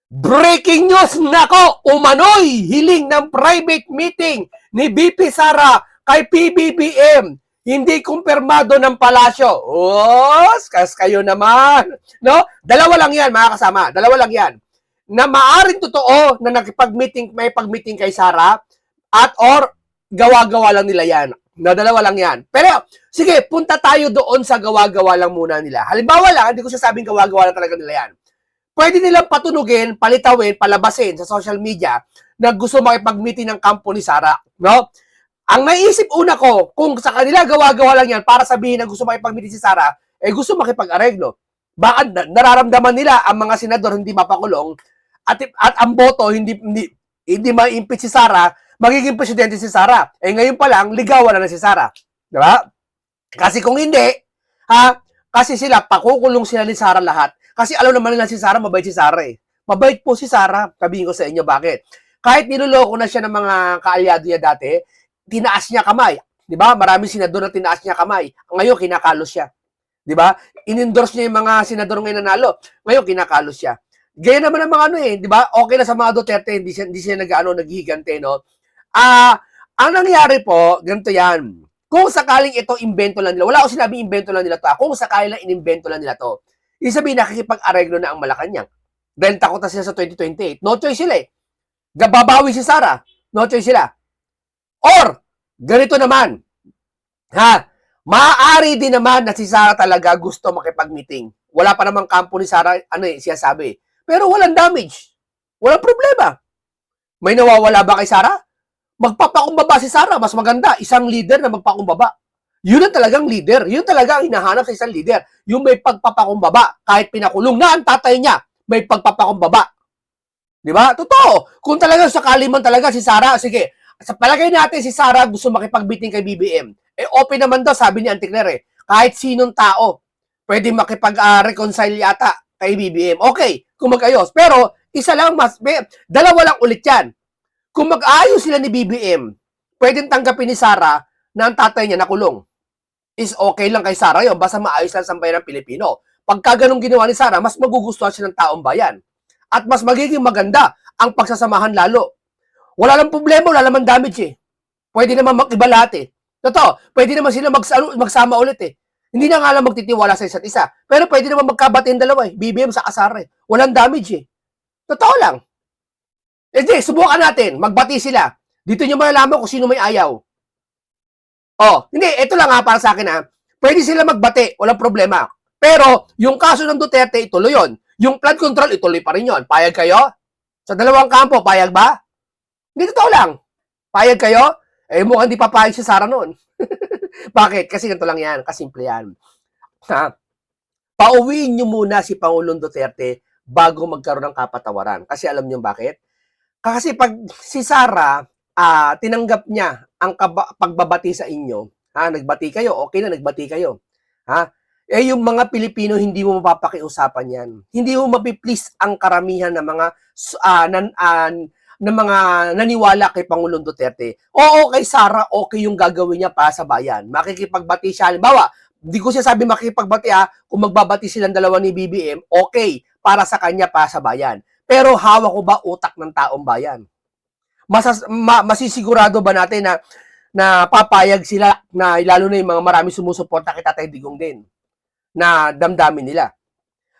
Breaking news! Nako! Umano'y hiling ng private meeting ni BP Sara kay PBBM. Hindi kumpirmado ng palasyo. Kas kayo naman. No? Dalawa lang yan, mga kasama. Dalawa lang yan. Na maaring totoo na may pag-meeting kay Sara at or gawa-gawa lang nila yan. Na dalawa lang yan. Pero, sige, punta tayo doon sa gawa-gawa lang muna nila. Halimbawa lang, hindi ko sasabing gawa-gawa lang talaga nila yan. Pwede nilang patunugin, palitawin, palabasin sa social media na gusto makipag-meeting ng kampo ni Sara. No? Ang naisip una ko, kung sa kanila gawa-gawa lang yan para sabihin na gusto makipag-meeting si Sara, gusto makipag-areglo. Baka nararamdaman nila ang mga senador hindi mapakulong at ang boto hindi ma-impeach si Sara, magiging presidente si Sara. Ngayon pa lang, ligawan na si Sara. Diba? Kasi kung hindi, kasi sila, pakukulong sila ni Sara lahat. Kasi alam naman nila si Sara, mabait si Sara eh. Mabait po si Sara. Sabihin ko sa inyo, bakit? Kahit niloloko na siya ng mga kaalyado niya dati, tinaas niya kamay. Di ba? Maraming senador na tinaas niya kamay. Ngayon, kinakalos siya. Di ba? In-endorse niya yung mga senador ngayon nanalo. Ngayon, kinakalos siya. Gaya naman ng mga di ba? Okay na sa mga Duterte, hindi siya naghihigante, no? Ang nangyari po, ganito yan. Kung sakaling ito invento lang nila, wala akong sinabing invento lang nila to. Kung sakaling lang inimbento lang nila to, ibig sabihin, nakikipag-areglo na ang Malacanang. Dahil takot na sila sa 2028. No choice sila eh. Babawi si Sara. No choice sila. Or, ganito naman. Maaari din naman na si Sara talaga gusto makipag-meeting. Wala pa namang kampo ni Sara, siya sabi. Pero walang damage. Walang problema. May nawawala ba kay Sara? Magpapakumbaba si Sara. Mas maganda, isang leader na magpakumbaba. Yun ang talagang leader. Yun talaga ang hinahanap sa isang leader. Yung may pagpapakumbaba. Kahit pinakulong na ang tatay niya, may pagpapakumbaba. Di ba? Totoo. Kung talagang sakali man talaga si Sara, sige, sa palagay natin si Sara gusto makipag-meeting kay BBM. Open naman daw, sabi ni Anticler kahit sinong tao, pwede makipag-reconcile yata kay BBM. Okay, kung mag-ayos. Pero, isa lang, dalawa lang ulit yan. Kung mag-ayos sila ni BBM, pwedeng tanggapin ni Sara na ang tatay niya nakulong. Is okay lang kay Sara yun, basta maayos lang sa bayan ng Pilipino. Pagka ganun ginawa ni Sara, mas magugustuhan siya ng taong bayan. At mas magiging maganda ang pagsasamahan lalo. Wala lang problema, wala naman damage eh. Pwede naman mag-iba lahat eh. Totoo, pwede naman sila magsama ulit eh. Hindi na nga lang magtitiwala sa isa't isa. Pero pwede naman magkabati yung dalawa eh. BBM sa Sara eh. Walang damage eh. Totoo lang. Subukan natin. Magbati sila. Dito nyo malalaman kung sino may ayaw. Hindi, ito lang para sa akin Pwede sila magbate, walang problema. Pero, yung kaso ng Duterte, ituloy yun. Yung flood control, ituloy pa rin yun. Payag kayo? Sa dalawang kampo, payag ba? Hindi, totoo lang. Payag kayo? Mukhang di papayag si Sara noon. Bakit? Kasi ganito lang yan. Kasimple yan. Pauwiin nyo muna si Pangulong Duterte bago magkaroon ng kapatawaran. Kasi alam nyo bakit? Kasi pag si Sara, tinanggap niya ang pagbabati sa inyo, nagbati kayo, okay na, nagbati kayo. Yung mga Pilipino, hindi mo mapapakiusapan yan. Hindi mo mapiplease ang karamihan ng mga mga naniwala kay Pangulong Duterte. Oo, kay Sara, okay yung gagawin niya para sa bayan. Makikipagbati siya. Halimbawa, hindi ko siya sabi makikipagbati kung magbabati silang dalawa ni BBM, okay, para sa kanya, para sa bayan. Pero hawak ko ba utak ng taong bayan? Masisigurado ba natin na papayag sila na lalo na yung mga marami sumusuporta kay Tatay Digong din na damdamin nila.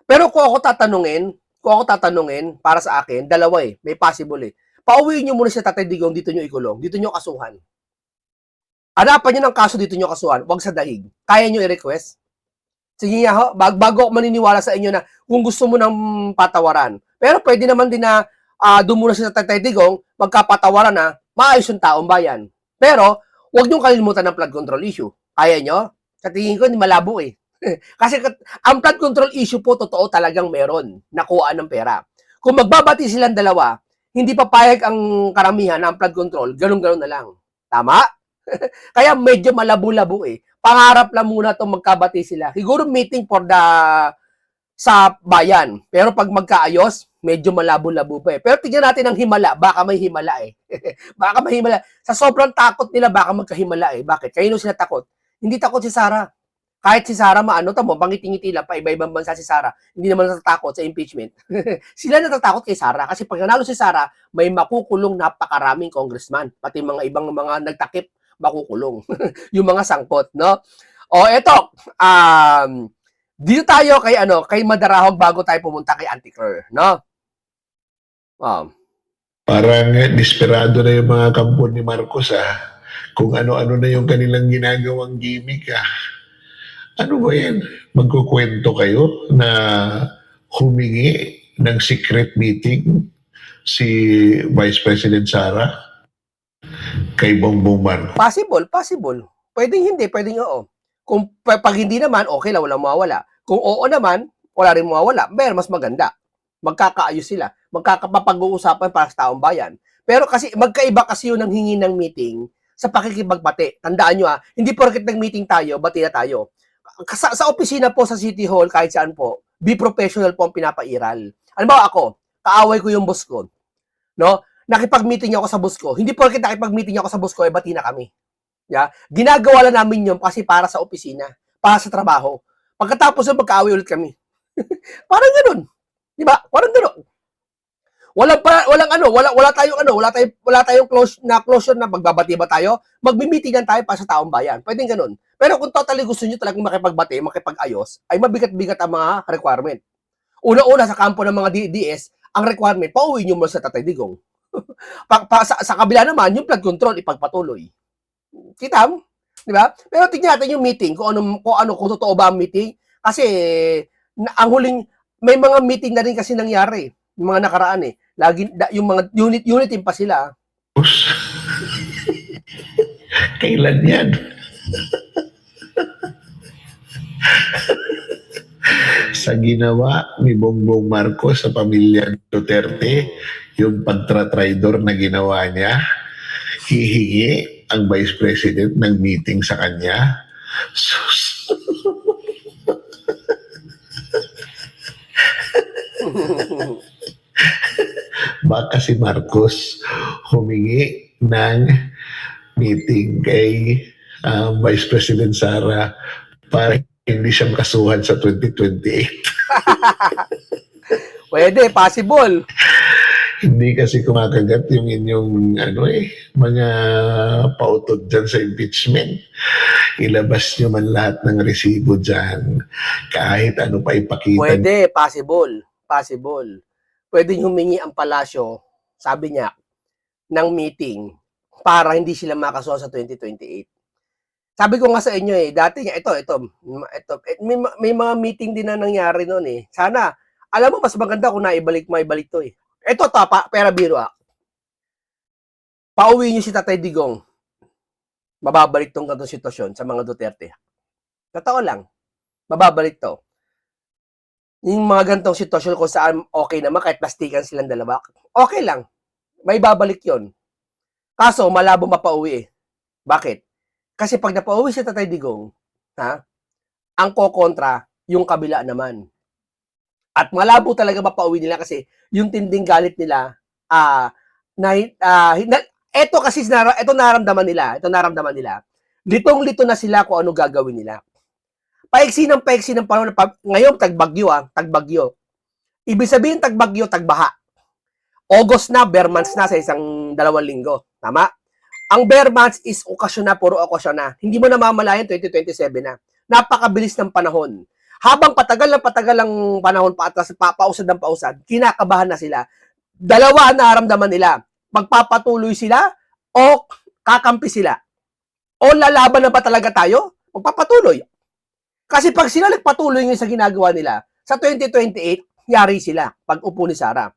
Pero kung ako tatanungin para sa akin, dalawa may possible Pauwiin nyo muna si Tatay Digong, dito nyo ikulong, dito nyo kasuhan. Hanapan nyo ng kaso, dito nyo kasuhan, wag sa daig. Kaya nyo i-request? Sige nga ho, bago ako maniniwala sa inyo na kung gusto mo ng patawaran. Pero pwede naman din na doon muna sa Tatay Digong, magkapatawaran na, maayos yung taong bayan. Pero, huwag niyong kalimutan ng flood control issue. Kaya nyo? Sa tingin ko, hindi malabo Kasi ang flood control issue po, totoo talagang meron. Nakuha ng pera. Kung magbabati silang dalawa, hindi papayag ang karamihan ng flood control, ganun-ganun na lang. Tama? Kaya medyo malabo-labo Pangarap lang muna itong magkabati sila. Siguro meeting sa bayan. Pero pag magkaayos, medyo malabo-labo pa Pero tignan natin ang himala. Baka may himala Baka may himala. Sa sobrang takot nila, baka magkahimala Bakit? Kayo sila takot. Hindi takot si Sara. Kahit si Sara maano, tamo, pangiti-ngiti lang, pa iba-ibang bansa si Sara, hindi naman natatakot sa impeachment. Sila natatakot kay Sara kasi pag nanalo si Sara, may makukulong napakaraming congressman, pati mga ibang mga nagtakip, makukulong. Yung mga sangkot, no? O, eto, dito tayo kay kay Madarahog bago tayo pumunta kay Auntie Claire, no? Parang desperado na yung mga kampo ni Marcos kung ano-ano na yung kanilang ginagawang gimmick Ano ba yan? Magkukwento kayo na humingi ng secret meeting si Vice President Sara kay Bongbong Marcos? Possible. Pwedeng hindi, pwedeng oo. Kung pag hindi naman, okay lang, walang mawawala. Kung oo naman, wala rin mawawala. Pero mas maganda. Magkakaayos sila. Magkakapag-uusapan para sa taong bayan. Pero kasi, magkaiba kasi yun ng hingi ng meeting sa pakikipagbati. Tandaan nyo hindi porket nag-meeting tayo, bati na tayo. Sa opisina po, sa City Hall, kahit saan po, be professional po ang pinapairal. Ano ba ako? Kaaway ko yung boss ko. No? Nakipag-meeting ako sa boss ko. Hindi porket nakipag-meeting ako sa boss ko, bati na kami. Yeah? Ginagawa lang namin yun kasi para sa opisina, para sa trabaho. Pagkatapos yun, magkaaway ulit kami. Parang ganun. Di ba? Parang ganun. Wala tayong closure na magbabati ba tayo? Magmi-meeting lang tayo para sa taong bayan. Pwedeng ganun. Pero kung totally gusto niyo talagang makipagbati, makipag-ayos, ay mabigat-bigat ang mga requirement. Una-una sa kampo ng mga DDS, ang requirement, pauwi niyo mo sa Tatay Digong. sa kabila naman, yung flood control, ipagpatuloy. Kita mo? Di ba? Pero tignan natin yung meeting, kung totoo ba ang meeting. Kasi, ang huling, may mga meeting na rin kasi nangyari, yung mga nakaraan Lagi, yung mga unit pa sila. Kailan yan? Sa ginawa ni Bongbong Marcos sa pamilya Duterte, yung pagtra-traidor na ginawa niya, hihingi ang Vice President ng meeting sa kanya. Baka si Marcos humingi ng meeting kay Vice President Sara para hindi siya makasuhan sa 2028. Pwede, possible. Hindi kasi kumakagat yung inyong mga pautod dyan sa impeachment. Ilabas nyo man lahat ng resibo dyan. Kahit ano pa ipakita. Pwede, possible. Pwede humingi ang palasyo, sabi niya, ng meeting para hindi sila makasuhan sa 2028. Sabi ko nga sa inyo dati nga, ito, may mga meeting din na nangyari noon Sana, alam mo, mas maganda kung maibalik to Ito, pera biro Pauwi niyo si Tatay Digong. Mababalik tong ganitong sitwasyon sa mga Duterte. Totoo lang. Mababalik to. Yung mga ganitong sitwasyon kung saan okay naman kahit plastikan silang dalawa. Okay lang. May babalik yon. Kaso, malabo mapauwi Bakit? Kasi pag napauwi si Tatay Digong, ang kokontra, yung kabila naman. At malabo talaga mapauwi nila kasi yung tinding galit nila, ito naramdaman nila. Litong-lito na sila kung ano gagawin nila. Paiksi ng panahon. Ngayon, tagbagyo. Ibig sabihin, tagbagyo, tagbaha. August na, bare months na sa isang 2 linggo. Tama? Ang bare months is puro okasyon na. Hindi mo namamalayan 2027 na. Napakabilis ng panahon. Habang patagal ang panahon pausad ng pausad, kinakabahan na sila. Dalawa na naramdaman nila. Magpapatuloy sila o kakampi sila. O lalaban na ba talaga tayo? Magpapatuloy. Kasi pag sila nagpatuloy ngayon sa ginagawa nila, sa 2028, yari sila pag upo ni Sara.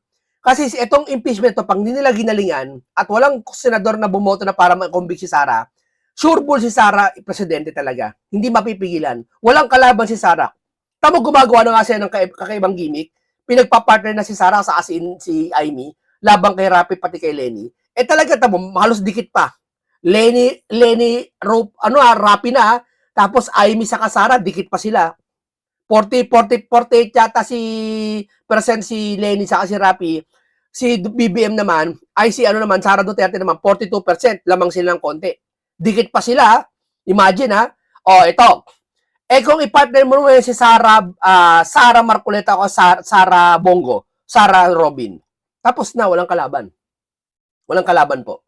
Kasi itong impeachment pag hindi nila ginalingan at walang senador na bumoto na para ma-convict si Sara, sure si Sara, presidente talaga. Hindi mapipigilan. Walang kalaban si Sara. Tamo gumagawa na nga siya ng kakaibang gimmick. Pinagpa-partner na si Sara sa asin si Amy, labang kay Rapi pati kay Lenny. Talaga halos dikit pa. Lenny, Rapi na tapos Amy sa Sara, dikit pa sila. 48 yata si Lenny sa si Rapi. Si BBM naman, Sara Duterte naman, 42%. Lamang silang konti. Dikit pa sila. Imagine ito. kung i-partner mo ngayon si Sara Marcoleta o Sara Bongo, Sara Robin, tapos na, walang kalaban. Walang kalaban po.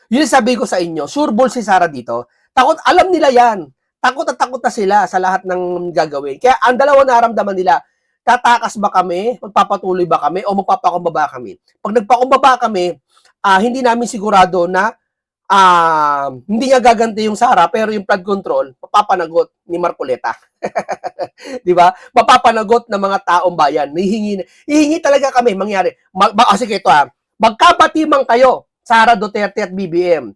Yun sabi ko sa inyo, sureball si Sara dito. Takot, alam nila yan. Takot na sila sa lahat ng gagawin. Kaya ang dalawa naramdaman nila, tatakas ba kami, magpapatuloy ba kami, o magpapakumbaba kami. Pag nagpakumbaba kami, hindi namin sigurado na hindi nga gaganti yung Sara, pero yung flood control, mapapanagot ni Marcoleta. Di ba? Mapapanagot ng mga taong bayan. Hihingi talaga kami, mangyari. Sige ito magkabatiman kayo, Sara Duterte at BBM.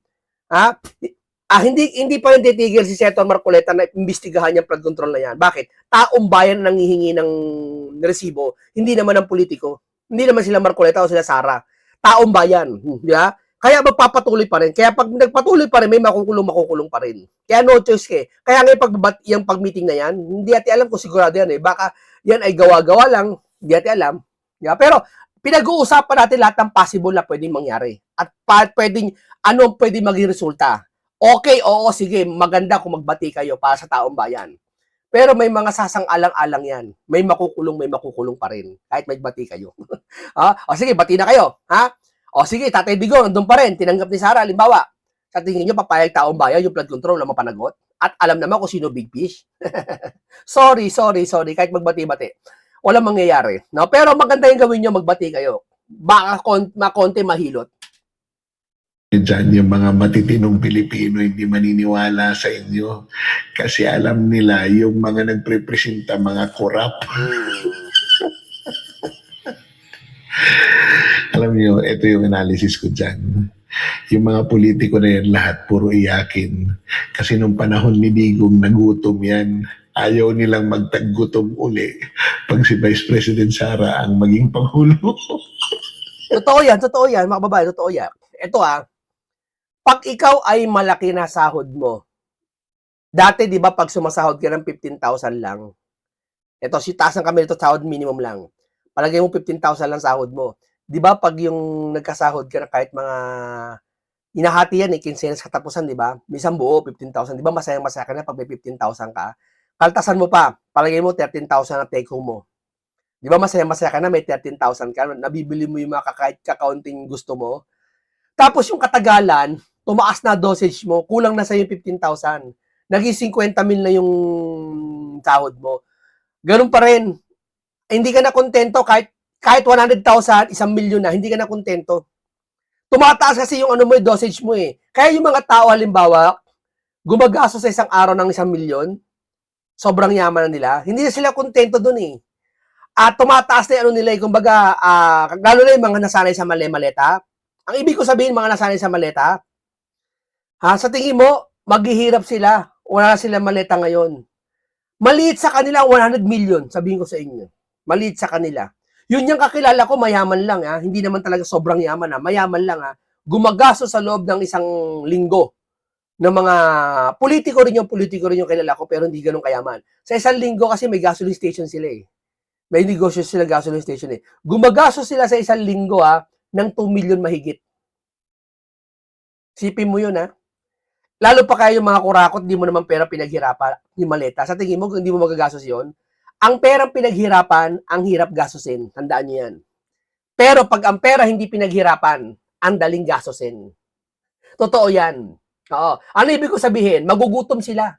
Hindi pa rin titigil si Senator Marcoleta na imbestigahan yung flood control na yan. Bakit? Taong bayan nang hihingi ng resibo, hindi naman ng politiko. Hindi naman sila Marcoleta o sila Sara. Taong bayan. Di ba? Kaya magpapatuloy pa rin. Kaya pag nagpatuloy pa rin, may makukulong pa rin. Kaya no choice eh. Kaya ngayon yung pag-meeting na yan, hindi ati alam kung sigurado yan eh. Baka yan ay gawa-gawa lang, hindi ati alam. Yeah? Pero pinag-uusapan natin lahat ng possible na pwedeng mangyari. At pwedeng maging resulta. Okay, oo, sige, maganda kung magbati kayo para sa taong bayan. Pero may mga sasang-alang-alang yan. May makukulong pa rin. Kahit magbati kayo. O sige, bati na kayo. O sige, Tatay Digong, nandun pa rin. Tinanggap ni Sara, halimbawa. Sa tingin nyo, papayag taong bayan yung flood control na mapanagot? At alam naman kung sino big fish? Sorry. Kahit magbati-bati. Walang mangyayari. No? Pero maganda yung gawin nyo, magbati kayo. Baka konti mahilot. Diyan yung mga matitinong Pilipino hindi maniniwala sa inyo kasi alam nila yung mga nagprepresenta mga korap. Alam niyo, ito yung analysis ko dyan. Yung mga politiko na yan lahat puro iyakin kasi nung panahon ni Digong nagutom yan. Ayaw nilang magtaggutom uli pag si Vice President Sara ang maging Pangulo. Totoo yan, mga babae, totoo yan. Ito pag ikaw ay malaki na sahod mo, dati di ba pag sumasahod ka ng 15,000 lang, ito, sitasan kami dito, sahod minimum lang. Palagay mo 15,000 lang sahod mo. Di ba pag yung nagkasahod ka na kahit mga, inahati yan quincenas katapusan, di ba? Minsan buo, 15,000. Di ba masaya ka na pag may 15,000 ka? Kaltasan mo pa, palagay mo 13,000 ang take home mo. Di ba masaya ka na may 13,000 ka, nabibili mo yung mga kakaunting gusto mo. Tapos yung katagalan, tumaas na dosage mo, kulang na sa yung 15,000. Naging 50,000 na yung sahod mo. Ganun pa rin. Hindi ka na kontento kahit 100,000, 1,000,000 na, hindi ka na kontento. Tumataas kasi yung yung dosage mo eh. Kaya yung mga tao halimbawa, gumagastos sa isang araw ng 1,000,000, sobrang yaman na nila, hindi na sila kontento dun eh. At tumataas na nila, kumbaga, lalo na yung mga nasanay sa maleta. Ang ibig ko sabihin, mga nasanay sa maleta, sa tingin mo, maghihirap sila, wala sila maleta ngayon. Maliit sa kanila, 100 million, sabihin ko sa inyo. Maliit sa kanila. Yun yung kakilala ko, mayaman lang, hindi naman talaga sobrang yaman, mayaman lang, gumagasto sa loob ng isang linggo ng mga politiko rin yung kilala ko, pero hindi ganun kayaman. Sa isang linggo kasi may gasoline station sila eh. May negosyo sila gasoline station eh. Gumagasto sila sa isang linggo ng 2 million mahigit. Sipin mo yun Lalo pa kayo yung mga kurakot, di mo naman pera pinaghirapan ni maleta. Sa tingin mo, hindi mo magagastos yun. Ang perang pinaghirapan, ang hirap gastusin. Tandaan nyo yan. Pero pag ang pera hindi pinaghirapan, ang daling gastusin. Totoo yan. Oo. Ano ibig ko sabihin? Magugutom sila.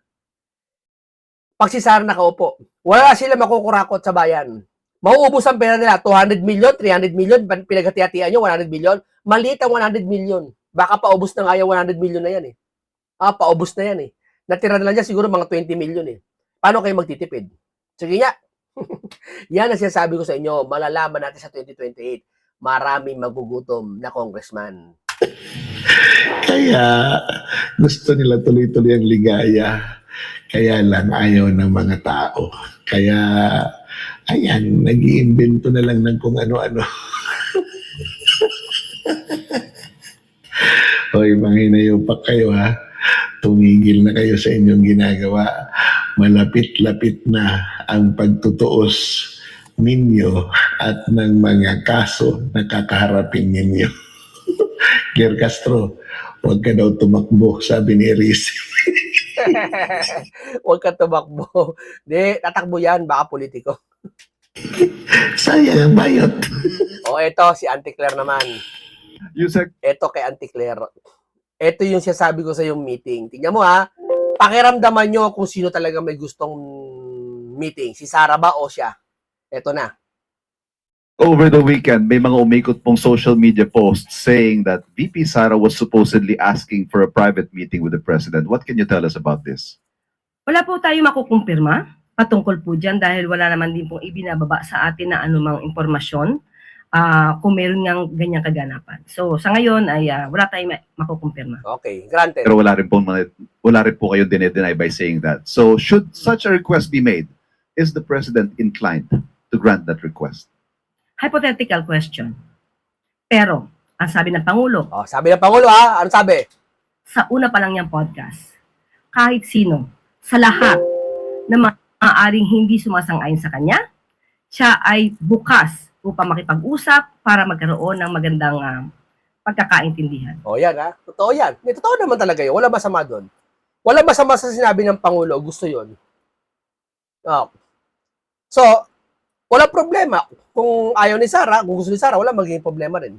Pag si Sara nakaupo, wala sila makukurakot sa bayan. Mauubos ang pera nila, 200 million, 300 million, pinaghati-hatian nyo, 100 million. Maliit ang 100 million. Baka paubos na nga yung 100 million na yan eh. Paubos na yan eh. Natira na lang dyan siguro mga 20 million eh. Paano kayo magtitipid? Sige nga. Yan ang sinasabi ko sa inyo. Malalaman natin sa 2028. Maraming magugutom na congressman. Kaya gusto nila tuloy-tuloy ang ligaya. Kaya lang ayaw ng mga tao. Kaya, ayan, nag-iimbento na lang ng kung ano-ano. Hoy, manghinayopak kayo Tumigil na kayo sa inyong ginagawa. Malapit-lapit na ang pagtutuos ninyo at ng mga kaso na kakaharapin ninyo. Claire Castro, huwag ka daw tumakbo, sabi ni Riz. Huwag ka tumakbo. Di, tatakbo yan, baka politiko. Sayang ang bayot. O, eto, si Auntie Claire naman. Yusek, Eto kay Auntie Claire. Ito yung sinasabi ko sa yung meeting. Tingnan mo ha, pakiramdaman nyo kung sino talaga may gustong meeting. Si Sara ba o siya? Eto na. over the weekend, may mga umikot pong social media posts saying that VP Sara was supposedly asking for a private meeting with the president. What can you tell us about this? Wala po tayo makukumpirma patungkol po dyan dahil wala naman din pong ibinababa sa atin na anumang impormasyon kung meron ngang ganyang kaganapan. So sa ngayon ay wala tayong makukumpirma. Okay, granted. Pero wala rin po kayo dinedeny by saying that. So should such a request be made, is the president inclined to grant that request? Hypothetical question. Pero, ang sabi ng Pangulo, Oh, sabi ng Pangulo ha, ano sabi? sa una pa lang niyang podcast, kahit sino, sa lahat na maaaring hindi sumasang-ayon sa kanya, siya ay bukas upang makipag-usap para magkaroon ng magandang pagkakaintindihan. Oh, yan ha. Totoo yan. Totoo naman talaga yun. Wala masama doon. Wala masama sa sinabi ng Pangulo. Gusto yun. Oh. So, wala problema. Kung ayaw ni Sara, kung gusto ni Sara, wala magiging problema rin.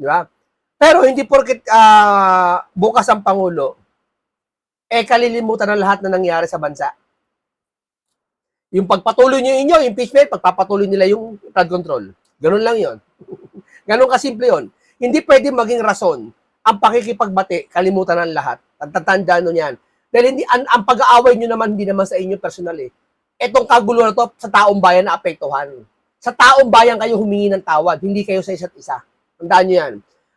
Di ba? Pero hindi porket bukas ang Pangulo, kalilimutan ng lahat na nangyari sa bansa. Yung pagpatuloy nyo inyo, impeachment, pagpapatuloy nila yung flood control. Ganun lang yon. Ganun kasimple yon. Hindi pwede maging rason ang pakikipagbati, kalimutan ng lahat. Tatandaan nyo yan. Dahil hindi, ang pag-aaway nyo naman, hindi naman sa inyo personal eh. Etong kagulo na to, sa taong bayan na apektuhan. Sa taong bayan kayo humingi ng tawad, hindi kayo sa isa't isa. Tandaan nyo yan.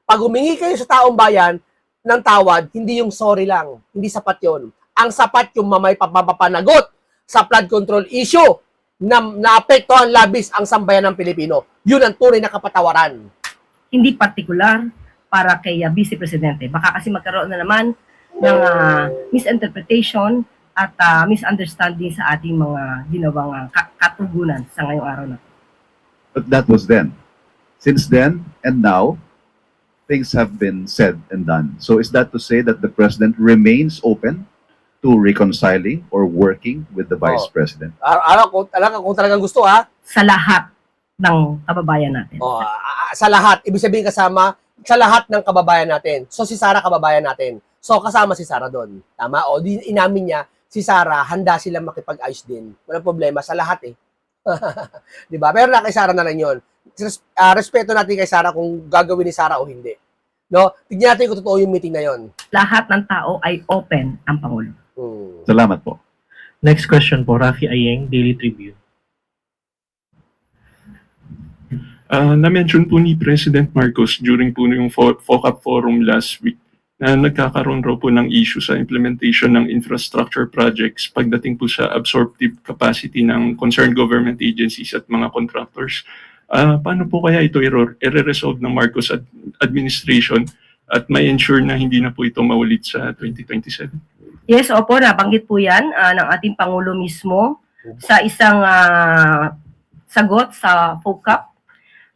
Pag humingi kayo sa taong bayan ng tawad, hindi yung sorry lang. Hindi sapat yon. Ang sapat yung mamay papapanagot sa flood control issue na naapektuhan labis ang sambayan ng Pilipino. Yun ang tunay na kapatawaran. Hindi partikular para kay Vice Presidente. Baka kasi magkaroon na naman ng misinterpretation at misunderstanding sa ating mga ginawang katugunan sa ngayong araw na. But that was then. Since then and now, things have been said and done. So is that to say that the president remains open to reconciling or working with the vice president? Kung talagang gusto ha, Sa lahat ng kababayan natin. sa lahat, ibig sabihin kasama, sa lahat ng kababayan natin. So si Sara kababayan natin. So kasama si Sara doon. Tama? O di inamin niya, si Sara, handa silang makipag-ayos din. Walang problema sa lahat eh. 'Di ba? Pero na kay Sara na lang 'yon. Respeto natin kay Sara kung gagawin ni Sara o hindi. No? Tignan natin kung totoo yung meeting na 'yon. Lahat ng tao ay open ang Pangulo. Salamat po. Next question po, Rafi Ayeng, Daily Tribune. Na-mention po ni President Marcos during po yung FOCAP forum last week na nagkakaroon raw po ng issue sa implementation ng infrastructure projects pagdating po sa absorptive capacity ng concerned government agencies at mga contractors. Paano po kaya ito i-resolve ng Marcos administration at may ensure na hindi na po ito maulit sa 2027? Yes, opo, nabanggit po yan ng ating Pangulo mismo sa isang sagot sa FOCAP.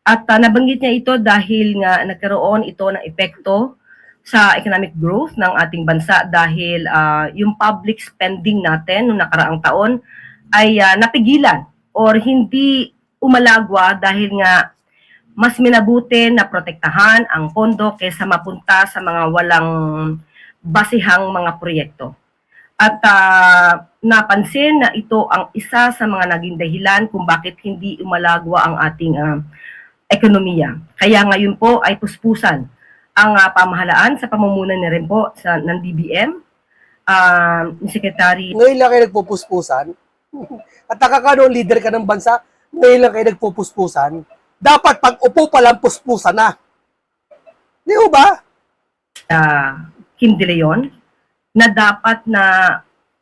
At nabanggit niya ito dahil nga nagkaroon ito ng epekto sa economic growth ng ating bansa dahil yung public spending natin noong nakaraang taon ay napigilan or hindi umalagwa dahil nga mas minabuti na protektahan ang pondo kaysa mapunta sa mga walang basihang mga proyekto. At napansin na ito ang isa sa mga naging dahilan kung bakit hindi umalagwa ang ating ekonomiya. Kaya ngayon po ay puspusan ang pamahalaan sa pamumuno ni rin po ng DBM, ni Secretary. Ngayon lang kayo nagpupuspusan. At nakakano leader ka ng bansa, ngayon lang kayo nagpupuspusan. Dapat pag upo pa lang puspusan na. Di ba? Kim De Leon, na dapat na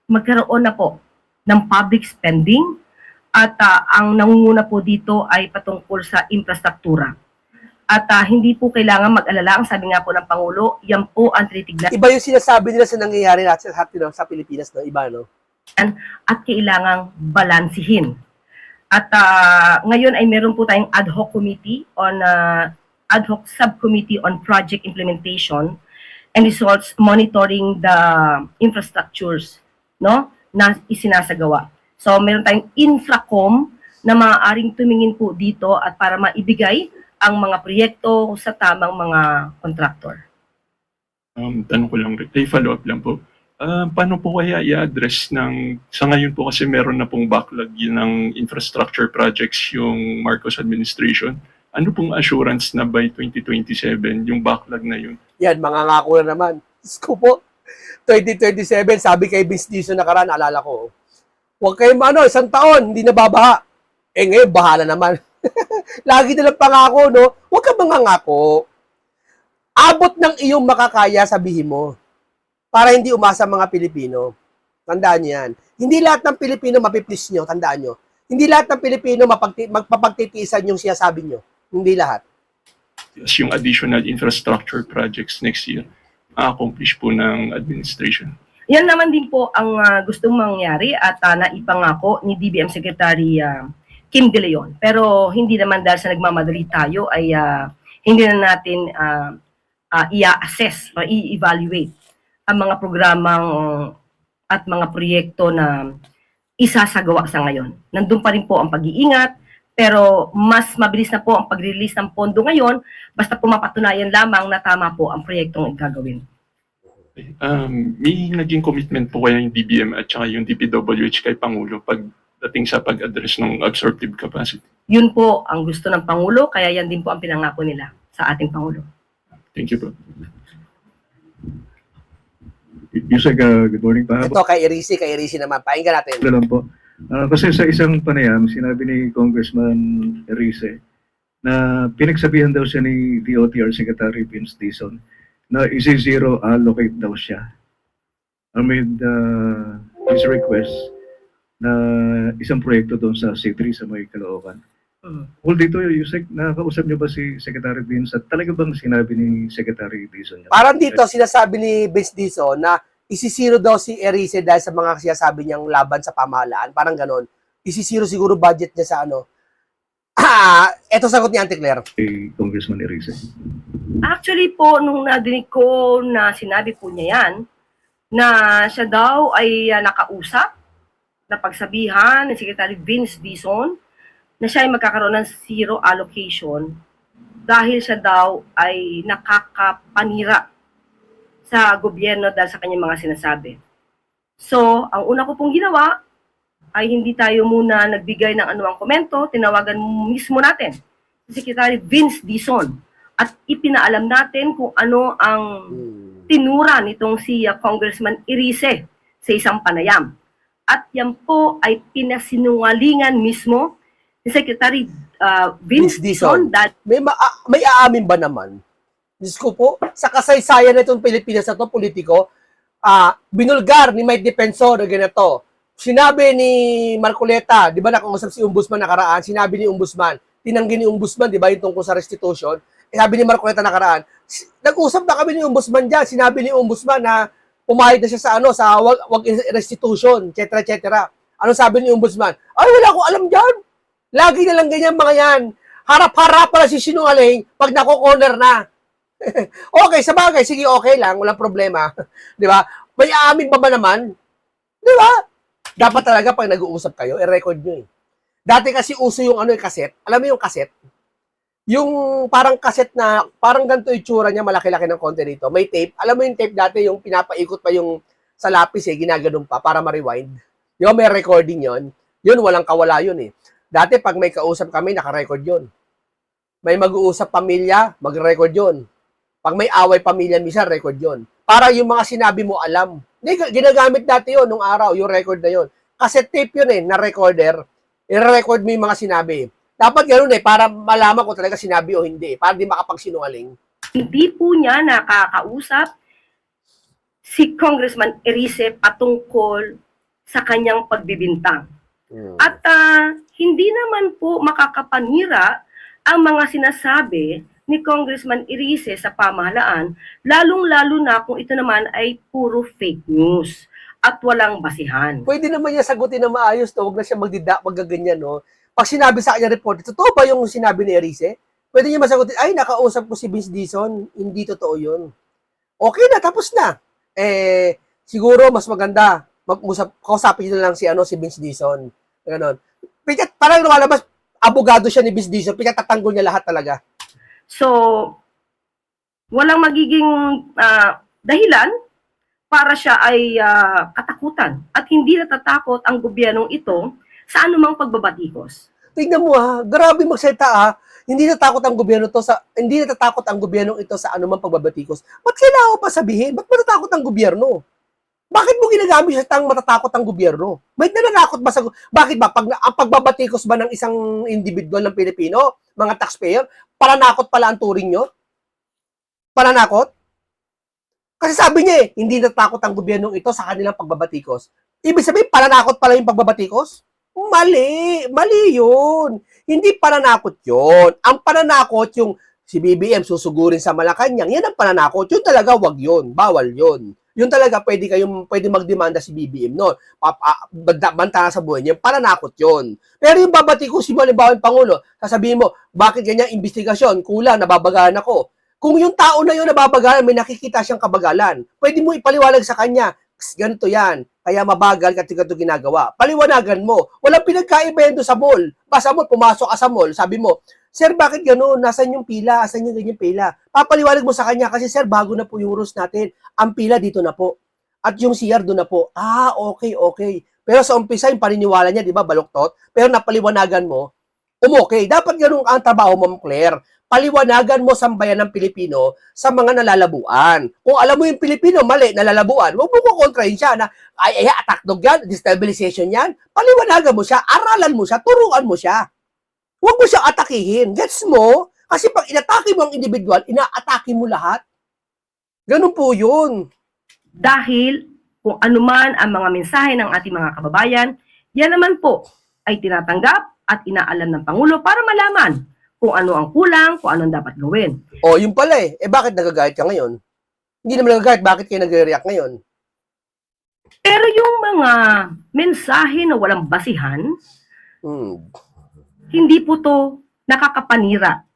magkaroon na po ng public spending at ang nangunguna po dito ay patungkol sa infrastruktura. At hindi po kailangan mag-alala, ang sabi nga po ng Pangulo, yan po ang tinitignan. Iba yung sinasabi nila sa nangyayari natin sa Pilipinas, no? Iba, no? At kailangang balansihin. At ngayon ay meron po tayong ad hoc subcommittee on project implementation and results monitoring the infrastructures no, na isinasagawa. So, meron tayong Infracom na maaaring tumingin po dito at para maibigay ang mga proyekto sa tamang mga kontraktor. Tanong ko lang rin, follow-up lang po. Paano po kaya i-address sa ngayon po kasi meron na pong backlog yun ng infrastructure projects yung Marcos administration. Ano pong assurance na by 2027 yung backlog na yun? Yan, mangangako na naman. Diyos ko po, 2027, sabi kay Vince Dizon nakaraan, alala ko, huwag kayong isang taon, hindi na babaha. Eh ngayon, bahala naman. Lagi nilang pangako, no? Huwag ka mangangako. Abot ng iyong makakaya, sabihin mo. Para hindi umasa mga Pilipino. Tandaan niyo yan. Hindi lahat ng Pilipino mapiplis nyo, tandaan nyo. Hindi lahat ng Pilipino magpapagtitiisan yung sinasabi nyo. Hindi lahat. As yung additional infrastructure projects next year, accomplish po ng administration. Yan naman din po ang gustong mangyari at naipangako ni DBM Secretary Kim De Leon. Pero hindi naman dahil sa nagmamadali tayo ay hindi na natin i-assess o i-evaluate ang mga programang at mga proyekto na isasagawa sa ngayon. Nandun pa rin po ang pag-iingat, pero mas mabilis na po ang pag-release ng pondo ngayon basta po mapatunayan lamang na tama po ang proyektong gagawin. May naging commitment po kaya yung DBM at saka yung DPWH kay Pangulo pagdating sa pag-address ng absorptive capacity? Yun po ang gusto ng Pangulo, kaya yan din po ang pinangako nila sa ating Pangulo. Thank you po. Yusek, good morning pa. Ito kay Erisi naman. Pakinggan natin. Ito lang po. Kasi sa isang panayam, sinabi ni Congressman Erice na pinagsabihan daw siya ni DOTR Secretary Vince Dizon na isi-zero allocate daw siya amid his request na isang proyekto doon sa C3 sa may Caloocan. Well, dito, Yusek, nakakausap niyo ba si Secretary Vince at talaga bang sinabi ni Secretary Dizon? Parang dito, sinasabi ni Vince Dizon na isisiro daw si Erice dahil sa mga sinasabi niyang laban sa pamahalaan. Parang ganon. Isisiro siguro budget niya sa ano. Eto sagot ni Auntie Claire. Kay Congressman Erice. Actually po, nung nadinig ko na sinabi po niya yan, na siya daw ay nakausap, na pagsabihan ni Secretary Vince Dizon, na siya ay magkakaroon ng zero allocation dahil siya daw ay nakakapanira sa gobyerno dahil sa kanyang mga sinasabi. So, ang una ko pong ginawa ay hindi tayo muna nagbigay ng anumang komento, tinawagan mismo natin si Secretary Vince Dizon at ipinaalam natin kung ano ang tinura nitong si Congressman Erice sa isang panayam. At yan po ay pinasinungalingan mismo ni Secretary Vince Dizon. May aamin ba naman? Diyos ko po, sa kasaysayan na itong Pilipinas na ito, politiko, binulgar ni Mike Defensor na ganito. Sinabi ni Marcoleta, di ba nakausap si Ombudsman nakaraan, sinabi ni Ombudsman, tinanggi ni Ombudsman, di ba yung tungkol sa restitution, sabi ni Marcoleta nakaraan, nag-usap na kami ni Ombudsman dyan, sinabi ni Ombudsman na pumayag na siya sa wag restitution, etc. etc. Ano sabi ni Ombudsman? Ay, wala akong alam dyan. Lagi na lang ganyan mga yan. Harap-harap pala si sinungaling pag nako-corner na. Okay, sa bagay, sige, okay lang, walang problema. Di ba? May aamin pa ba naman? Di ba? Dapat talaga pag nag-uusap kayo, i-record nyo eh. Dati kasi uso yung cassette. Alam mo yung cassette? Yung parang cassette na, parang ganito yung tsura niya, malaki-laki ng konti dito. May tape. Alam mo yung tape dati, yung pinapaikot pa yung sa lapis eh, ginaganon pa para ma-rewind. Di ba, may recording yon. Yun, walang kawala yun eh. Dati pag may kausap kami, naka-record yun. May mag-uusap pamilya, mag-record yun. Pag may away pamilya, minsan record yon. Para yung mga sinabi mo alam. Ginagamit dati yon nung araw, yung record na yon. Kasi tape yun eh, na recorder. I-record mo yung mga sinabi. Dapat ganoon eh, para malaman kung talaga sinabi o hindi. Para di makapagsinungaling. Hindi po niya nakakausap si Congressman Erice patungkol sa kanyang pagbibintang. At hindi naman po makakapanira ang mga sinasabi ni Congressman Erice sa pamahalaan, lalong-lalo na kung ito naman ay puro fake news at walang basihan. Pwede naman niya sagutin na maayos to, huwag na siya magaganyan, no? Pag sinabi sa kanya report, totoo ba yung sinabi ni Erice? Pwede niya masagutin, ay, nakausap ko si Vince Dizon, hindi totoo yun. Okay na, tapos na. Siguro mas maganda, kausapin nyo lang si Vince Dizon. Ganon. Parang lumalabas, abogado siya ni Vince Dizon, pinatatanggol niya lahat talaga. So, walang magiging dahilan para siya ay katakutan at hindi natatakot ang gobyernong ito sa anumang pagbabatikos. Tingnan mo grabe magsalita hindi natatakot ang gobyerno ito sa anumang pagbabatikos. Ba't kailangan pa sabihin? Ba't matatakot ang gobyerno? Bakit mo ginagamit siya tang matatakot ang gobyerno? Bakit nananakot ba bakit ba ang pagbabatikos ba ng isang individual ng Pilipino, mga taxpayer, pananakot pala ang turing nyo? Pananakot? Kasi sabi niya hindi natatakot ang gobyernong ito sa kanilang pagbabatikos. Ibig sabihin, pananakot pala yung pagbabatikos? Mali yun. Hindi pananakot yun. Ang pananakot yung si BBM susugurin sa Malacanang, yan ang pananakot. Yun talaga, wag yun. Bawal yun. Yun talaga, pwede magdemanda si BBM noon. Banta sa buhay niya, pananakot yun. Pero yung babatikusin mo, halimbawa yung Pangulo, sasabihin mo, bakit ganyan investigasyon? Kulang, nababagahan ako. Kung yung tao na yun nababagalan, may nakikita siyang kabagalan, pwede mo ipaliwanag sa kanya, ganito yan, kaya mabagal kasi ganito ginagawa. Paliwanagan mo. Walang pinagkaiba yan doon sa mall. Basta mo, pumasok ka sa mall, sabi mo, sir, bakit gano'n? Nasaan yung pila? Asan yung ganyan pila? Papaliwanag mo sa kanya kasi, sir, bago na po yung rules natin. Ang pila dito na po. At yung CR doon na po. Okay. Pero sa umpisa, yung paniniwala niya, di ba, baluktot? Pero napaliwanagan mo, okay. Dapat gano'n ang trabaho mo, Claire. Paliwanagan mo sa bayan ng Pilipino sa mga nalalabuan. Kung alam mo yung Pilipino, mali, nalalabuan, huwag mo kukontrahin siya na, attack dog yan, destabilization yan. Paliwanagan mo siya, aralan mo siya, turuan mo siya. Huwag mo siya atakihin. Gets mo? Kasi pag inatake mo ang individual, inaatake mo lahat. Ganun po yun. Dahil kung anuman ang mga mensahe ng ating mga kababayan, yan naman po ay tinatanggap at inaalam ng Pangulo para malaman kung ano ang kulang, kung ano ang dapat gawin. Yun pala bakit nagagalit ka ngayon? Hindi naman nagagalit, bakit kayo nagre-react ngayon? Pero yung mga mensahe na walang basihan, hindi po to nakakapanira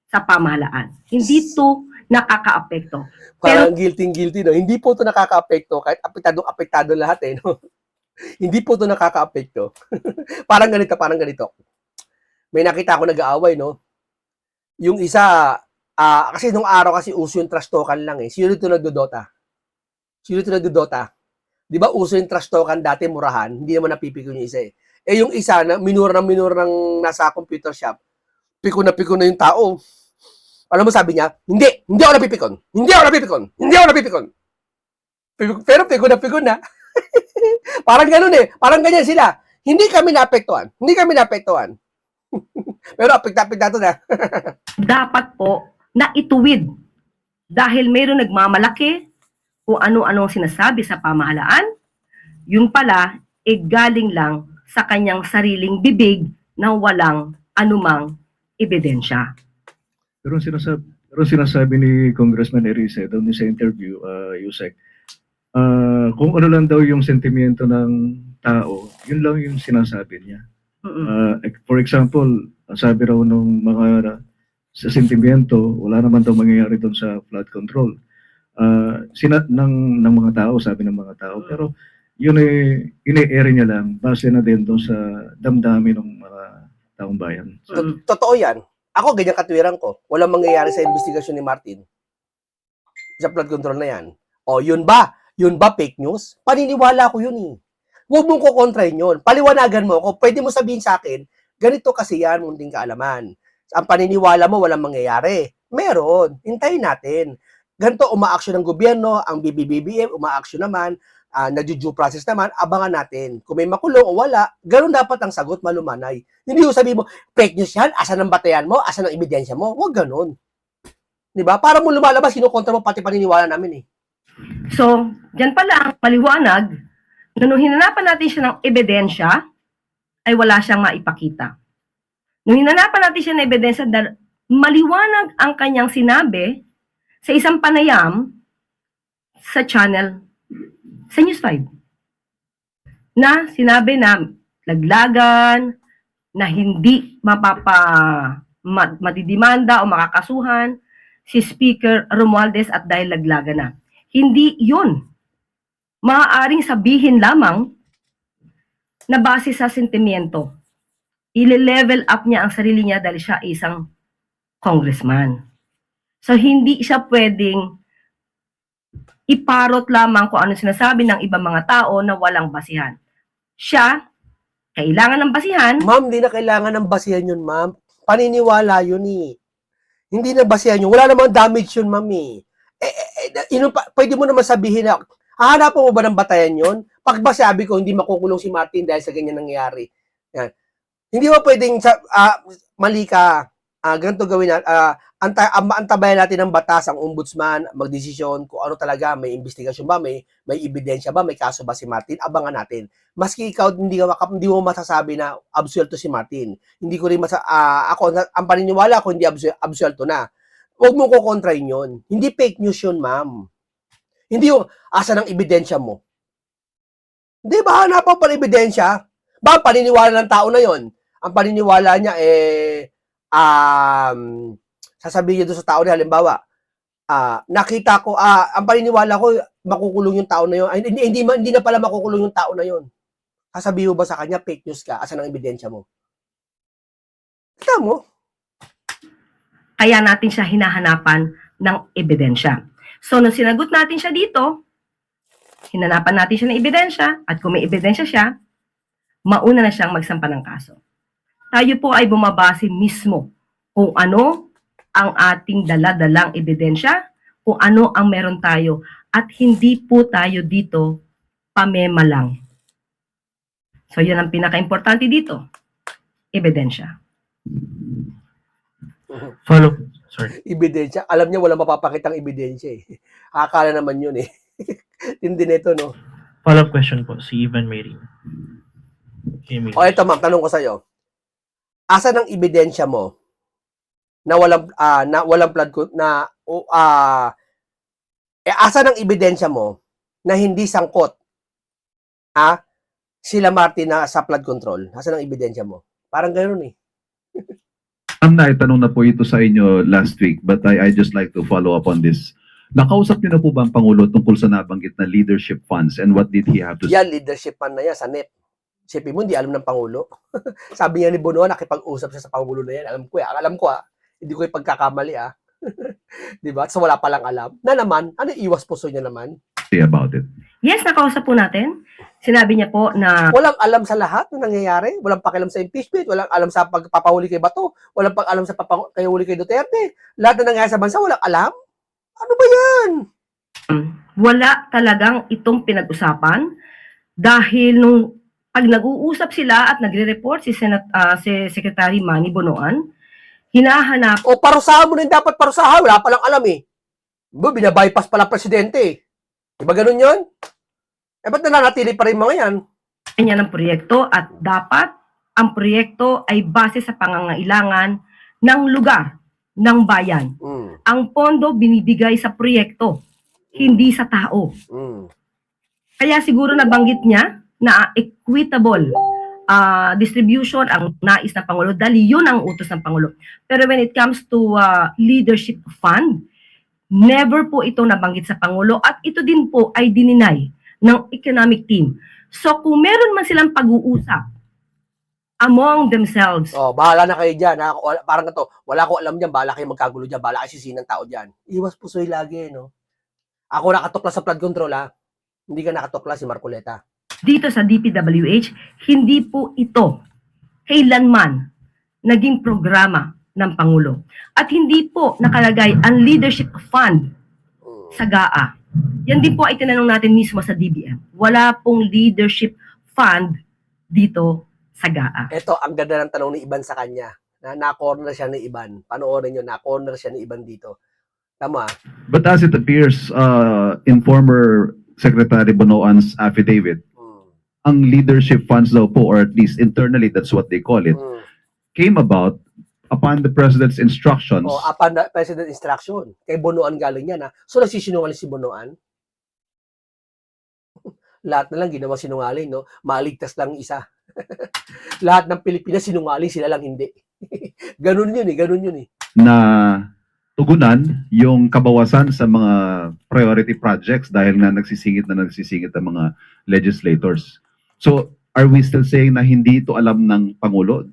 sa pamahalaan. Hindi to nakakaapekto. Parang guilty, no? Hindi po to nakakaapekto, kahit apektado lahat, no? Hindi po to nakakaapekto. parang ganito. May nakita ako nag-aaway, no? Yung isa, kasi nung araw kasi uso yung trash talkan lang Sino ito nagdodota? Di ba uso yung trash talkan dati, murahan? Hindi naman napipiko yung isa yung isa, minura ng nasa computer shop, piko na yung tao. Alam mo sabi niya, hindi ako napipikon. Pero piko na. Parang ganun parang ganyan sila. Hindi kami naapektuhan. Pero apektado na. Dapat po na ituwid dahil mayroon nagmamalaki kung ano-ano ang sinasabi sa pamahalaan, yun pala galing lang sa kanyang sariling bibig na walang anumang ebidensya. Pero sinasabi ni Congressman Erice doon sa interview, Yusek, kung ano lang daw yung sentimiento ng tao, yun lang yung sinasabi niya. For example, sabi raw nung mga sa sentimiento, wala naman daw mangyayari doon sa flood control. Ng mga tao, sabi ng mga tao. Pero yun ine-air niya lang, base na din doon sa damdamin ng mga taong bayan. Totoo yan. Ako, ganyan katwiran ko. Walang mangyayari sa investigasyon ni Martin. Sa flood control na yan. Yun ba? Yun ba fake news? Paniniwala ko yun Huwag mong kukontrahin yun. Paliwanagan mo ako. Pwede mo sabihin sa akin, ganito kasi yan, munding kaalaman. Ang paniniwala mo, walang mangyayari. Meron. Hintayin natin. Ganito, umaaksyon ng gobyerno, ang BBBM, umaaksyon naman, nag-due process naman, abangan natin. Kung may makulong o wala, ganun dapat ang sagot, malumanay. Hindi yung sabihin mo, fake news yan, asan ang batayan mo, asan ang ebidensya mo, huwag ganun. Diba? Para mo lumalabas, kinukontra mo pati paniniwala namin So, dyan pala ang paliwanag na nung hinanapan natin siya ng ebidensya, ay wala siyang maipakita. Nung hinanapan natin siya ng ebidensya, maliwanag ang kanyang sinabi sa isang panayam sa channel, sa News 5, na sinabi na laglagan, na hindi matidimanda o makakasuhan si Speaker Romualdez at dahil laglagan na. Hindi yun maaaring sabihin lamang na base sa sentimiento. Ile-level up niya ang sarili niya dahil siya ay isang congressman. So, hindi siya pwedeng iparot lamang kung ano sinasabi ng ibang mga tao na walang basihan. Siya, kailangan ng basihan. Ma'am, hindi na kailangan ng basihan yun, ma'am. Paniniwala yun eh. Hindi na basihan yun. Wala namang damage yun, ma'am eh. Pwede mo naman sabihin na, hahanapan mo ba ng batayan yun? Pag ba sabi ko, hindi makukulong si Martin dahil sa ganyan nangyayari. Yan. Hindi mo pwedeng, mali ka, ganito gawin na, antabayan natin ng batas, ang ombudsman, magdesisyon kung ano talaga, may investigasyon ba, may ebidensya ba, may kaso ba si Martin, abangan natin. Maski ikaw, hindi mo masasabi na absuelto si Martin. Hindi ko rin ang paniniwala ko, hindi absuelto na. Huwag mo kukontrahin yun. Hindi fake news yun, ma'am. Hindi yung asa ng ebidensya mo. Hindi ba, hanapan pa ng ebidensya? Ba, paniniwala ng tao na yon. Ang paniniwala niya, sasabihin niya doon sa tao na, halimbawa, nakita ko, ang paniniwala ko, makukulong yung tao na yun. Hindi na pala makukulong yung tao na yun. Sasabihin mo ba sa kanya, fake news ka, asa ng ebidensya mo? Kita mo? Kaya natin siya hinahanapan ng ebidensya. So, nung sinagot natin siya dito, hinanapan natin siya ng ebidensya, at kung may ebidensya siya, mauna na siyang magsampa ng kaso. Tayo po ay bumabase mismo kung ano ang ating dala-dalang ebidensya, kung ano ang meron tayo, at hindi po tayo dito pamema lang. So, yun ang pinaka-importante dito, ebidensya. Follow. Sorry. Ebidensya. Alam niya, walang mapapakitang ebidensya eh. Akala naman yun eh. Tindi nito, no? Follow-up question po, si Ivan Mayrin. O ito ma'am, tanong ko sa'yo. Asa ng ebidensya mo na walang flood na asa ng ebidensya mo na hindi sangkot sila Martin na sa flood control? Asa ng ebidensya mo? Parang ganoon eh. Naitanong na po ito sa inyo last week, but I just like to follow up on this. Nakausap niyo na po ba ang Pangulo tungkol sa nabanggit na leadership funds, and what did he have to say? Yan, leadership fund na yan sa NEP. Sipin mo, hindi alam ng Pangulo. Sabi niya ni Bonoan, nakipag-usap siya sa Pangulo na yan. Alam ko hindi ko ipagkakamali diba? So wala palang alam. Na naman, ano iwas puso niya naman? Say about it. Yes, nakausap po natin. Sinabi niya po na Walang alam sa lahat na nangyayari. Walang pakialam sa impeachment. Walang alam sa pagpapahuli kay Bato. Walang alam sa pagpapahuli kay Duterte. Lahat na nangyayari sa bansa, walang alam. Ano ba yan? wala talagang itong pinag-usapan dahil nung pag nag-uusap sila at nagre-report si Secretary Manny Bonoan, hinahanap O parusahan mo rin dapat parusahan. Wala palang alam eh. Binabypass pala presidente eh. Diba ganun yun? Ba't nananatili pa rin mga yan? niya ng proyekto at dapat ang proyekto ay base sa pangangailangan ng lugar, ng bayan. Ang pondo binibigay sa proyekto, hindi sa tao. Kaya siguro nabanggit niya na equitable distribution ang nais ng Pangulo dahil yun ang utos ng Pangulo. Pero when it comes to leadership fund, never po ito nabanggit sa Pangulo at ito din po ay dininay ng economic team. So kung meron man silang pag-uusap among themselves, Bahala na kayo dyan. Parang ito, wala ko alam dyan, bahala kayo magkagulo dyan, bahala kayo sisihin ng tao dyan. Iwas pusoy lagi, no? Ako nakatukla sa flood control, Hindi ka nakatukla si Marcoleta. dito sa DPWH, hindi po ito kailanman naging programa ng Pangulo. At hindi po nakalagay ang leadership fund sa GAA. Yan din po ay tinanong natin mismo sa DBM. Wala pong leadership fund dito sa GAA. Ito, ang ganda ng tanong ni Iban sa kanya. Na-corner siya ni Iban. Panoorin nyo, na-corner siya ni Iban dito. Tama. But as it appears in former Secretary Bonoan's affidavit, ang leadership funds daw po, or at least internally, that's what they call it, came about upon the President's instructions. Upon the President instruction. Kay Bonoan galing yan, So, nagsisinungaling si Bonoan? Lahat na lang ginawa sinungaling, no? Maligtas lang isa. Lahat ng Pilipinas sinungaling, sila lang hindi. Ganun yun eh. Na tugunan yung kabawasan sa mga priority projects dahil nga nagsisingit ang mga legislators. So, are we still saying na hindi ito alam ng Pangulo?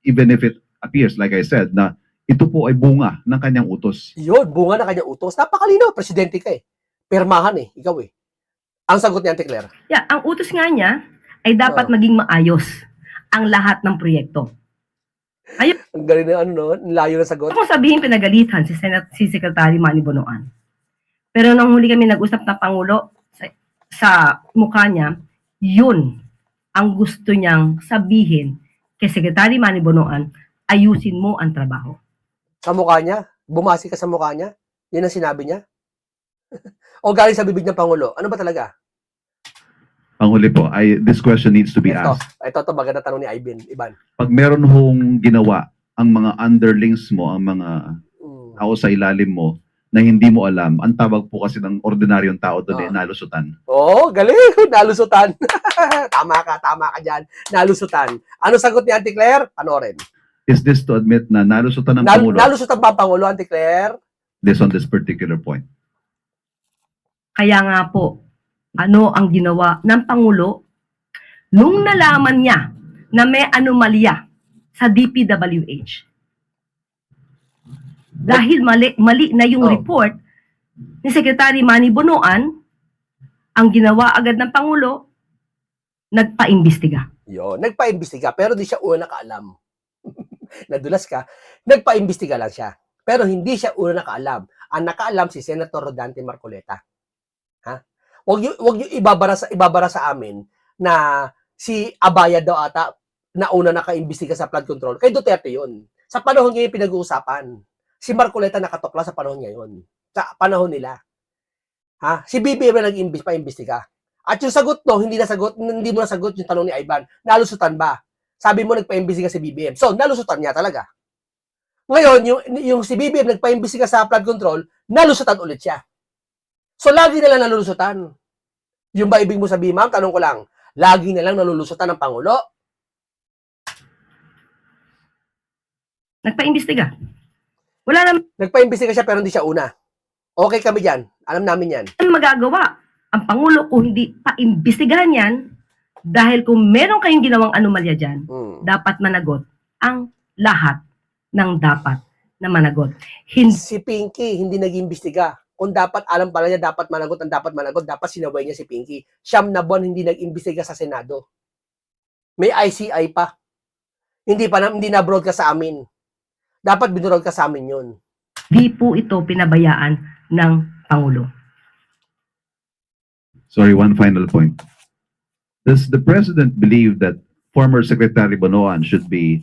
Even if it appears, like I said, na ito po ay bunga ng kanyang utos. Yun, bunga na kanyang utos. Napakalinaw, presidente ka eh. Pirmahan eh, ikaw eh. Ang sagot ni Auntie Claire. Yeah, ang utos nga niya ay dapat Oh. maging maayos ang lahat ng proyekto. Ang galing na ano, no? Ang layo na sagot. Kung sabihin pinagalitan si Secretary Manny Bonoan. Pero nung huli kami nag-usap ng Pangulo sa mukha niya, yun ang gusto niyang sabihin kay Secretary Manny Bonoan, ayusin mo ang trabaho. Sa mukha niya? Bumasi ka sa mukha niya? Yan ang sinabi niya? O galing sa bibig ng Pangulo? Ano ba talaga? Panghuli po, this question needs to be Ito, asked. ito maganda tanong ni Ivan. Pag meron hong ginawa ang mga underlings mo, ang mga Mm. tao sa ilalim mo, na hindi mo alam, ang tawag po kasi ng ordinaryong tao doon ay nalusutan. Oh, galing. Nalusutan. tama ka dyan. Nalusutan. Ano sagot ni Auntie Claire? Panoorin. Is this to admit na nalusutan ng Pangulo Nalusutan ba ang Pangulo, Auntie Claire? this on this particular point? Kaya nga po, ano ang ginawa ng Pangulo nung nalaman niya na may anomalya sa DPWH. Dahil mali na yung Oh. report ni Secretary Manny Bonoan, ang ginawa agad ng Pangulo, nagpaimbestiga. Yun, nagpa-imbestiga pero di siya una nakaalam. Nadulas ka, nagpa-imbestiga lang siya. Pero hindi siya una nakaalam. Ang nakaalam si Senator Rodante Marcoleta. Ha? Wag yung ibabara sa amin na si Abaya daw ata na una nakaimbestiga sa flood control. Kay Duterte yun. Sa panahon niya yung pinag-uusapan. Si Marcoleta nakatukla sa panahon niya yun. Sa panahon nila. Ha? Si BBM na nag-imbestiga. At yung sagot no, hindi mo nasagot yung tanong ni Ivan. Nalusutan ba? Sabi mo nagpa-imbestiga si BBM. So, nalusutan niya talaga. Ngayon, yung si BBM nagpa-imbestiga sa flood control, nalusutan ulit siya. So, lagi na lang nalulusutan. Yung ba ibig mo sabihin, ma'am? Tanong ko lang. Lagi na lang nalulusutan ng Pangulo? Nagpaimbestiga. Wala naman Nagpa-imbestiga siya pero hindi siya una. Okay kami dyan. Alam namin yan. magagawa ang Pangulo kung hindi paimbestigahan yan, dahil kung meron kayong ginawang anomalya dyan, Hmm. dapat managot ang lahat ng dapat na managot. Si Pinky hindi nag-imbestiga. Kung dapat, alam pala niya, dapat managot, dapat sinaway niya si Pinky. 9 na buwan hindi nag-imbestiga sa Senado. May ICI pa. Hindi na broadcast sa amin. Dapat binroadcast sa amin yun. Di po ito pinabayaan ng Pangulo. Sorry, one final point. Does the President believe that former Secretary Bonoan should be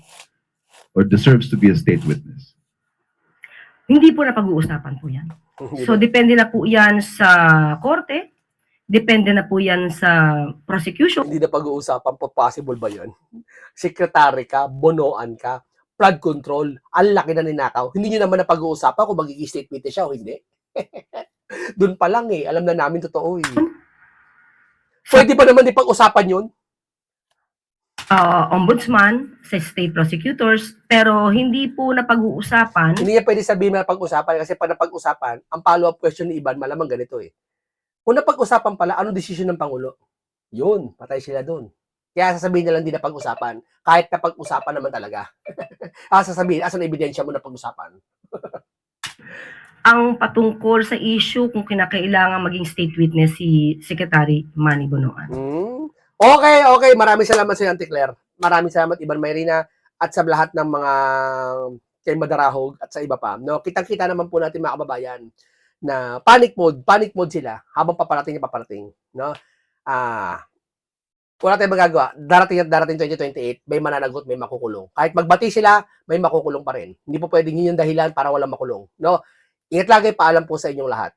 or deserves to be a state witness? Hindi po na pag-uusapan po yan. So, depende na po yan sa korte, depende na po yan sa prosecution. Hindi na pag-uusapan po, possible ba yun? Sekretary ka, bonoan ka, flood control, ang laki na ninakaw. Hindi nyo naman na pag-uusapan kung magiging state witness siya o hindi. Doon pa lang eh, alam na namin totoo eh. Pwede pa naman ipag-usapan yun? Ombudsman, sa state prosecutors, pero hindi po na pag-uusapan. Hindi niya pwede sabihin na pag-usapan kasi pag napag-usapan, ang follow-up question ni Ivan, malamang ganito eh. Kung napag-usapan pala, anong desisyon ng Pangulo? Yun, patay sila doon. Kaya sasabihin na lang din na pag-usapan, kahit na pag-usapan naman talaga. Sasabihin, asan ang ebidensya mo na pag-usapan? Ang patungkol sa issue kung kinakailangan maging state witness si Secretary Manny Bonoan. Okay. Maraming salamat sa Auntie Claire. Maraming salamat, Ivan Mayrina, at sa lahat ng mga kay Madarahog at sa iba pa. No, kitang-kita naman po natin mga kababayan na panic mode sila habang paparating. No? Wala tayong magagawa. Darating 2028, may mananagot, may makukulong. Kahit magbati sila, may makukulong pa rin. Hindi po pwedeng yun yung dahilan para walang makulong. No? Ingat lagi, paalam po sa inyong lahat.